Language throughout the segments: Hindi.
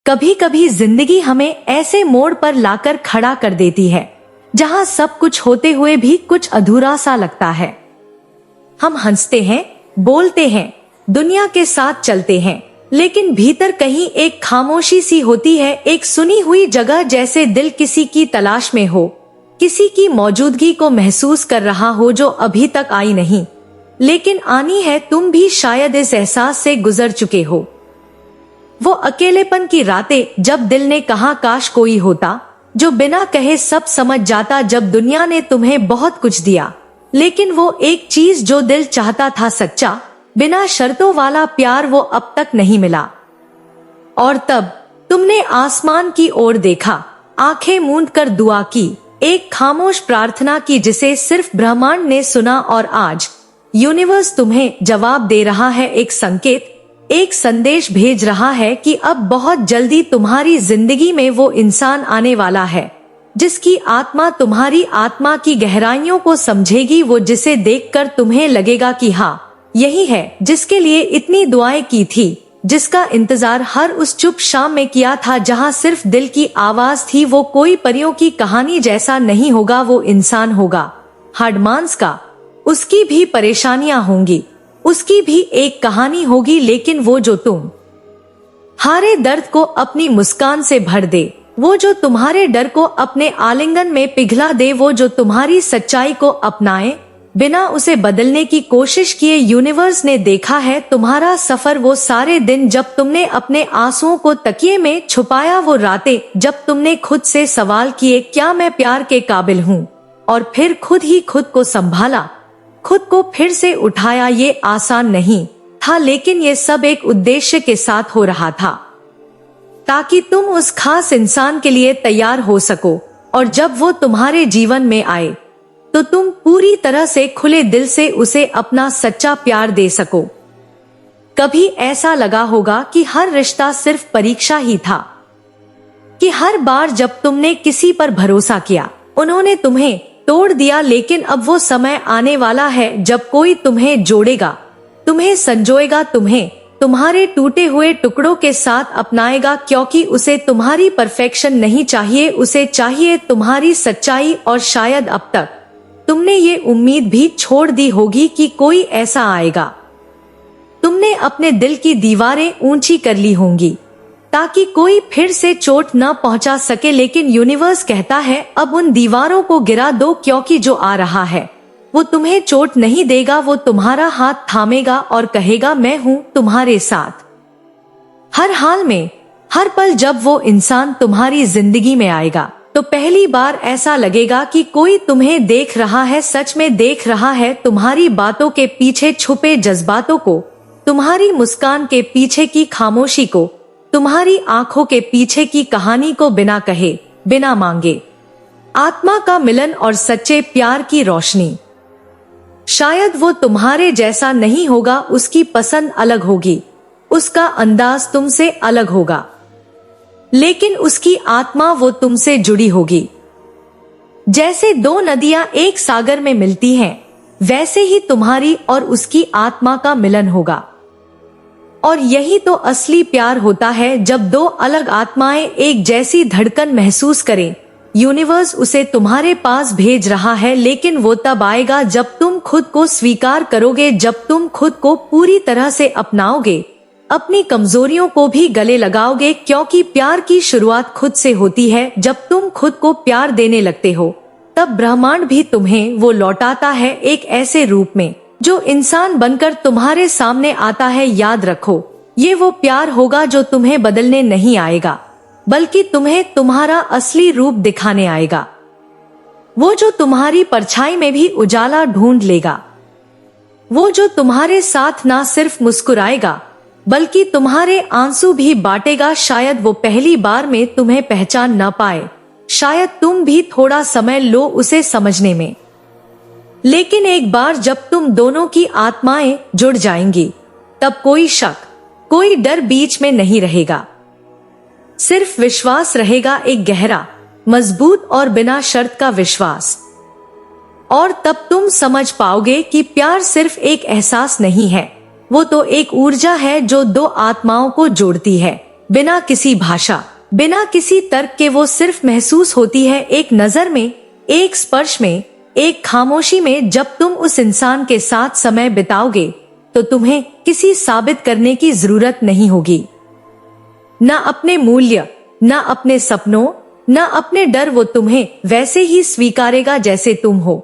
कभी कभी जिंदगी हमें ऐसे मोड़ पर लाकर खड़ा कर देती है जहां सब कुछ होते हुए भी कुछ अधूरा सा लगता है। हम हंसते हैं, बोलते हैं, दुनिया के साथ चलते हैं, लेकिन भीतर कहीं एक खामोशी सी होती है, एक सुनी हुई जगह, जैसे दिल किसी की तलाश में हो, किसी की मौजूदगी को महसूस कर रहा हो जो अभी तक आई नहीं, लेकिन आनी है। तुम भी शायद इस एहसास से गुजर चुके हो। वो अकेलेपन की रातें जब दिल ने कहा काश कोई होता जो बिना कहे सब समझ जाता, जब दुनिया ने तुम्हें बहुत कुछ दिया लेकिन वो एक चीज जो दिल चाहता था, सच्चा बिना शर्तों वाला प्यार, वो अब तक नहीं मिला। और तब तुमने आसमान की ओर देखा, आंखें मूंद कर दुआ की, एक खामोश प्रार्थना की जिसे सिर्फ ब्रह्मांड ने सुना। और आज यूनिवर्स तुम्हें जवाब दे रहा है, एक संकेत, एक संदेश भेज रहा है कि अब बहुत जल्दी तुम्हारी जिंदगी में वो इंसान आने वाला है जिसकी आत्मा तुम्हारी आत्मा की गहराइयों को समझेगी, वो जिसे देखकर तुम्हें लगेगा कि हाँ यही है, जिसके लिए इतनी दुआएं की थी, जिसका इंतजार हर उस चुप शाम में किया था जहां सिर्फ दिल की आवाज थी। वो कोई परियों की कहानी जैसा नहीं होगा, वो इंसान होगा हार्डमांस का। उसकी भी परेशानियां होंगी, उसकी भी एक कहानी होगी, लेकिन वो जो तुम हारे दर्द को अपनी मुस्कान से भर दे, वो जो तुम्हारे डर को अपने आलिंगन में पिघला दे, वो जो तुम्हारी सच्चाई को अपनाए बिना उसे बदलने की कोशिश किए। यूनिवर्स ने देखा है तुम्हारा सफर, वो सारे दिन जब तुमने अपने आंसुओं को तकिए में छुपाया, वो रातें जब तुमने खुद से सवाल किए क्या मैं प्यार के काबिल हूँ, और फिर खुद ही खुद को संभाला, खुद को फिर से उठाया। ये आसान नहीं था, लेकिन ये सब एक उद्देश्य के साथ हो रहा था, ताकि तुम उस खास इंसान के लिए तैयार हो सको, और जब वो तुम्हारे जीवन में आए तो तुम पूरी तरह से खुले दिल से उसे अपना सच्चा प्यार दे सको। कभी ऐसा लगा होगा कि हर रिश्ता सिर्फ परीक्षा ही था, कि हर बार जब तुमने किसी पर भरोसा किया उन्होंने तुम्हें तोड़ दिया, लेकिन अब वो समय आने वाला है जब कोई तुम्हें जोड़ेगा, तुम्हें संजोएगा, तुम्हें तुम्हारे टूटे हुए टुकड़ों के साथ अपनाएगा, क्योंकि उसे तुम्हारी परफेक्शन नहीं चाहिए, उसे चाहिए तुम्हारी सच्चाई। और शायद अब तक तुमने ये उम्मीद भी छोड़ दी होगी कि कोई ऐसा आएगा। तुमने अपने दिल की दीवारें ऊंची कर ली होंगी ताकि कोई फिर से चोट न पहुंचा सके, लेकिन यूनिवर्स कहता है अब उन दीवारों को गिरा दो, क्योंकि जो आ रहा है वो तुम्हें चोट नहीं देगा, वो तुम्हारा हाथ थामेगा और कहेगा मैं हूं तुम्हारे साथ हर हाल में, हर पल। जब वो इंसान तुम्हारी जिंदगी में आएगा तो पहली बार ऐसा लगेगा कि कोई तुम्हें देख रहा है, सच में देख रहा है, तुम्हारी बातों के पीछे छुपे जज्बातों को, तुम्हारी मुस्कान के पीछे की खामोशी को, तुम्हारी आंखों के पीछे की कहानी को, बिना कहे बिना मांगे आत्मा का मिलन और सच्चे प्यार की रोशनी। शायद वो तुम्हारे जैसा नहीं होगा, उसकी पसंद अलग होगी, उसका अंदाज तुमसे अलग होगा, लेकिन उसकी आत्मा वो तुमसे जुड़ी होगी। जैसे दो नदियां एक सागर में मिलती हैं, वैसे ही तुम्हारी और उसकी आत्मा का मिलन होगा। और यही तो असली प्यार होता है, जब दो अलग आत्माएं एक जैसी धड़कन महसूस करें। यूनिवर्स उसे तुम्हारे पास भेज रहा है, लेकिन वो तब आएगा जब तुम खुद को स्वीकार करोगे, जब तुम खुद को पूरी तरह से अपनाओगे, अपनी कमजोरियों को भी गले लगाओगे, क्योंकि प्यार की शुरुआत खुद से होती है। जब तुम खुद को प्यार देने लगते हो तब ब्रह्मांड भी तुम्हें वो लौटाता है, एक ऐसे रूप में जो इंसान बनकर तुम्हारे सामने आता है। याद रखो, ये वो प्यार होगा जो तुम्हें बदलने नहीं आएगा, बल्कि तुम्हें तुम्हारा असली रूप दिखाने आएगा। वो जो तुम्हारी परछाई में भी उजाला ढूंढ लेगा, वो जो तुम्हारे साथ ना सिर्फ मुस्कुराएगा बल्कि तुम्हारे आंसू भी बांटेगा। शायद वो पहली बार में तुम्हें पहचान न पाए, शायद तुम भी थोड़ा समय लो उसे समझने में, लेकिन एक बार जब तुम दोनों की आत्माएं जुड़ जाएंगी तब कोई शक, कोई डर बीच में नहीं रहेगा, सिर्फ विश्वास रहेगा, एक गहरा, मजबूत और बिना शर्त का विश्वास। और तब तुम समझ पाओगे कि प्यार सिर्फ एक एहसास नहीं है, वो तो एक ऊर्जा है जो दो आत्माओं को जोड़ती है, बिना किसी भाषा, बिना किसी तर्क के वो सिर्फ महसूस होती है, एक नजर में, एक स्पर्श में, एक खामोशी में। जब तुम उस इंसान के साथ समय बिताओगे तो तुम्हें किसी साबित करने की जरूरत नहीं होगी, ना अपने मूल्य, ना अपने सपनों, ना अपने डर। वो तुम्हें वैसे ही स्वीकारेगा जैसे तुम हो।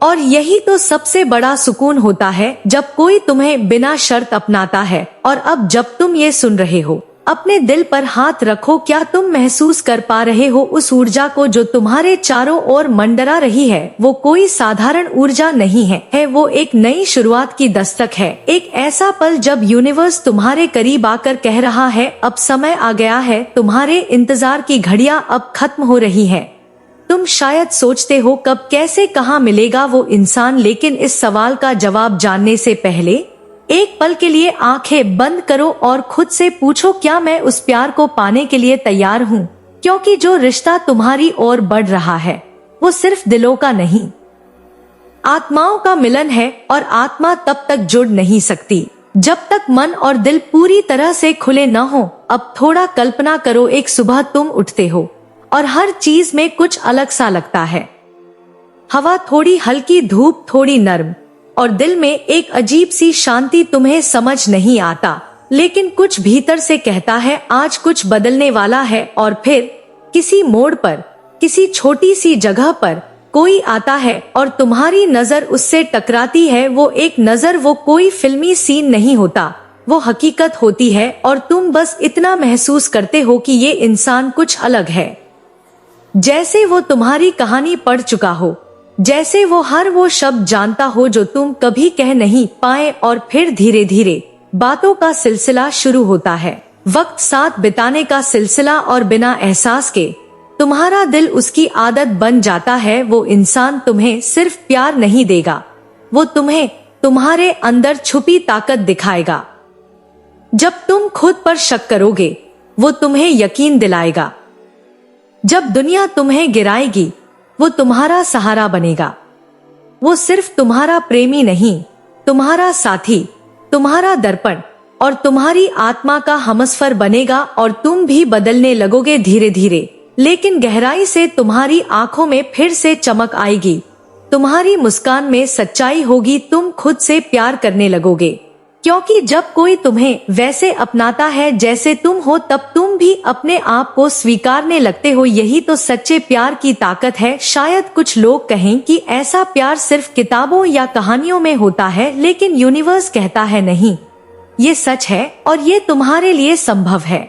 और यही तो सबसे बड़ा सुकून होता है, जब कोई तुम्हें बिना शर्त अपनाता है। और अब जब तुम ये सुन रहे हो, अपने दिल पर हाथ रखो। क्या तुम महसूस कर पा रहे हो उस ऊर्जा को जो तुम्हारे चारों ओर मंडरा रही है? वो कोई साधारण ऊर्जा नहीं है, वो एक नई शुरुआत की दस्तक है। एक ऐसा पल जब यूनिवर्स तुम्हारे करीब आकर कह रहा है, अब समय आ गया है, तुम्हारे इंतजार की घड़ियां अब खत्म हो रही है। तुम शायद सोचते हो कब, कैसे, कहाँ मिलेगा वो इंसान, लेकिन इस सवाल का जवाब जानने से पहले एक पल के लिए आंखें बंद करो और खुद से पूछो, क्या मैं उस प्यार को पाने के लिए तैयार हूँ? क्योंकि जो रिश्ता तुम्हारी ओर बढ़ रहा है वो सिर्फ दिलों का नहीं, आत्माओं का मिलन है। और आत्मा तब तक जुड़ नहीं सकती जब तक मन और दिल पूरी तरह से खुले न हो। अब थोड़ा कल्पना करो, एक सुबह तुम उठते हो और हर चीज में कुछ अलग सा लगता है। हवा थोड़ी हल्की, धूप थोड़ी नर्म, और दिल में एक अजीब सी शांति। तुम्हें समझ नहीं आता, लेकिन कुछ भीतर से कहता है आज कुछ बदलने वाला है। और फिर किसी मोड़ पर, किसी छोटी सी जगह पर कोई आता है और तुम्हारी नजर उससे टकराती है। वो एक नजर, वो कोई फिल्मी सीन नहीं होता, वो हकीकत होती है। और तुम बस इतना महसूस करते हो कि ये इंसान कुछ अलग है, जैसे वो तुम्हारी कहानी पढ़ चुका हो, जैसे वो हर वो शब्द जानता हो जो तुम कभी कह नहीं पाए। और फिर धीरे धीरे बातों का सिलसिला शुरू होता है, वक्त साथ बिताने का सिलसिला, और बिना एहसास के तुम्हारा दिल उसकी आदत बन जाता है। वो इंसान तुम्हें सिर्फ प्यार नहीं देगा, वो तुम्हें तुम्हारे अंदर छुपी ताकत दिखाएगा। जब तुम खुद पर शक करोगे वो तुम्हें यकीन दिलाएगा, जब दुनिया तुम्हें गिराएगी वो तुम्हारा सहारा बनेगा। वो सिर्फ तुम्हारा प्रेमी नहीं, तुम्हारा साथी, तुम्हारा दर्पण और तुम्हारी आत्मा का हमसफर बनेगा। और तुम भी बदलने लगोगे धीरे धीरे, लेकिन गहराई से। तुम्हारी आंखों में फिर से चमक आएगी, तुम्हारी मुस्कान में सच्चाई होगी, तुम खुद से प्यार करने लगोगे। क्योंकि जब कोई तुम्हें वैसे अपनाता है जैसे तुम हो, तब तुम भी अपने आप को स्वीकारने लगते हो। यही तो सच्चे प्यार की ताकत है। शायद कुछ लोग कहें कि ऐसा प्यार सिर्फ किताबों या कहानियों में होता है, लेकिन यूनिवर्स कहता है नहीं, ये सच है और ये तुम्हारे लिए संभव है।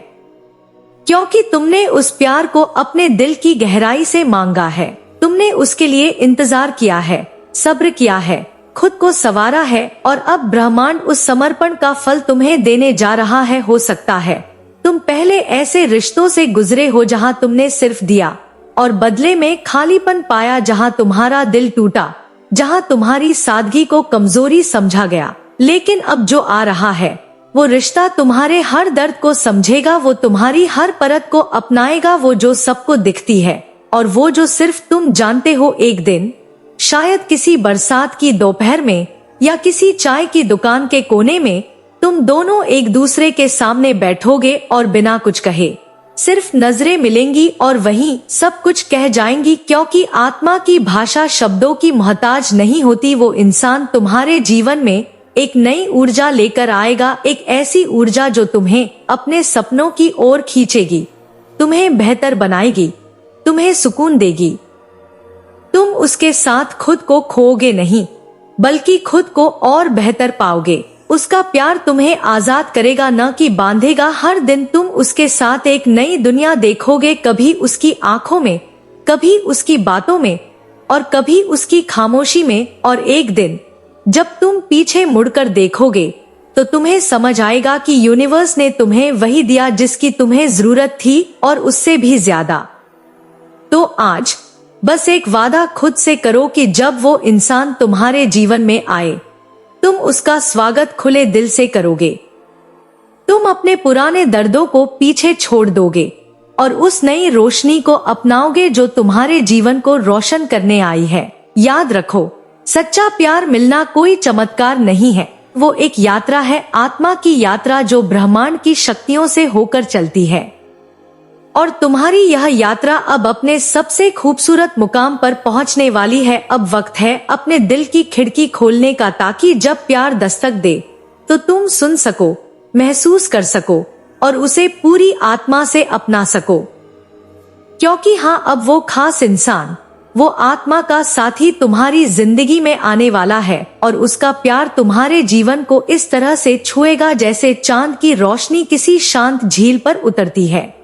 क्योंकि तुमने उस प्यार को अपने दिल की गहराई से मांगा है, तुमने उसके लिए इंतजार किया है, सब्र किया है, खुद को संवारा है, और अब ब्रह्मांड उस समर्पण का फल तुम्हें देने जा रहा है। हो सकता है तुम पहले ऐसे रिश्तों से गुजरे हो जहां तुमने सिर्फ दिया और बदले में खालीपन पाया, जहां तुम्हारा दिल टूटा, जहां तुम्हारी सादगी को कमजोरी समझा गया। लेकिन अब जो आ रहा है वो रिश्ता तुम्हारे हर दर्द को समझेगा, वो तुम्हारी हर परत को अपनाएगा, वो जो सबको दिखती है और वो जो सिर्फ तुम जानते हो। एक दिन शायद किसी बरसात की दोपहर में या किसी चाय की दुकान के कोने में तुम दोनों एक दूसरे के सामने बैठोगे और बिना कुछ कहे सिर्फ नजरें मिलेंगी और वहीं सब कुछ कह जाएंगी। क्योंकि आत्मा की भाषा शब्दों की मोहताज नहीं होती। वो इंसान तुम्हारे जीवन में एक नई ऊर्जा लेकर आएगा, एक ऐसी ऊर्जा जो तुम्हें अपने सपनों की ओर खींचेगी, तुम्हें बेहतर बनाएगी, तुम्हें सुकून देगी। तुम उसके साथ खुद को खोओगे नहीं, बल्कि खुद को और बेहतर पाओगे। उसका प्यार तुम्हें आजाद करेगा, न कि बांधेगा। हर दिन तुम उसके साथ एक नई दुनिया देखोगे, कभी उसकी आंखों में, कभी उसकी बातों में और कभी उसकी खामोशी में। और एक दिन जब तुम पीछे मुड़कर देखोगे तो तुम्हें समझ आएगा कि यूनिवर्स ने तुम्हें वही दिया जिसकी तुम्हें जरूरत थी, और उससे भी ज्यादा। तो आज बस एक वादा खुद से करो कि जब वो इंसान तुम्हारे जीवन में आए, तुम उसका स्वागत खुले दिल से करोगे। तुम अपने पुराने दर्दों को पीछे छोड़ दोगे और उस नई रोशनी को अपनाओगे जो तुम्हारे जीवन को रोशन करने आई है। याद रखो, सच्चा प्यार मिलना कोई चमत्कार नहीं है, वो एक यात्रा है, आत्मा की यात्रा, जो ब्रह्मांड की शक्तियों से होकर चलती है। और तुम्हारी यह यात्रा अब अपने सबसे खूबसूरत मुकाम पर पहुंचने वाली है। अब वक्त है अपने दिल की खिड़की खोलने का, ताकि जब प्यार दस्तक दे तो तुम सुन सको, महसूस कर सको और उसे पूरी आत्मा से अपना सको। क्योंकि हाँ, अब वो खास इंसान, वो आत्मा का साथी तुम्हारी जिंदगी में आने वाला है और उसका प्यार तुम्हारे जीवन को इस तरह से छुएगा जैसे चांद की रोशनी किसी शांत झील पर उतरती है।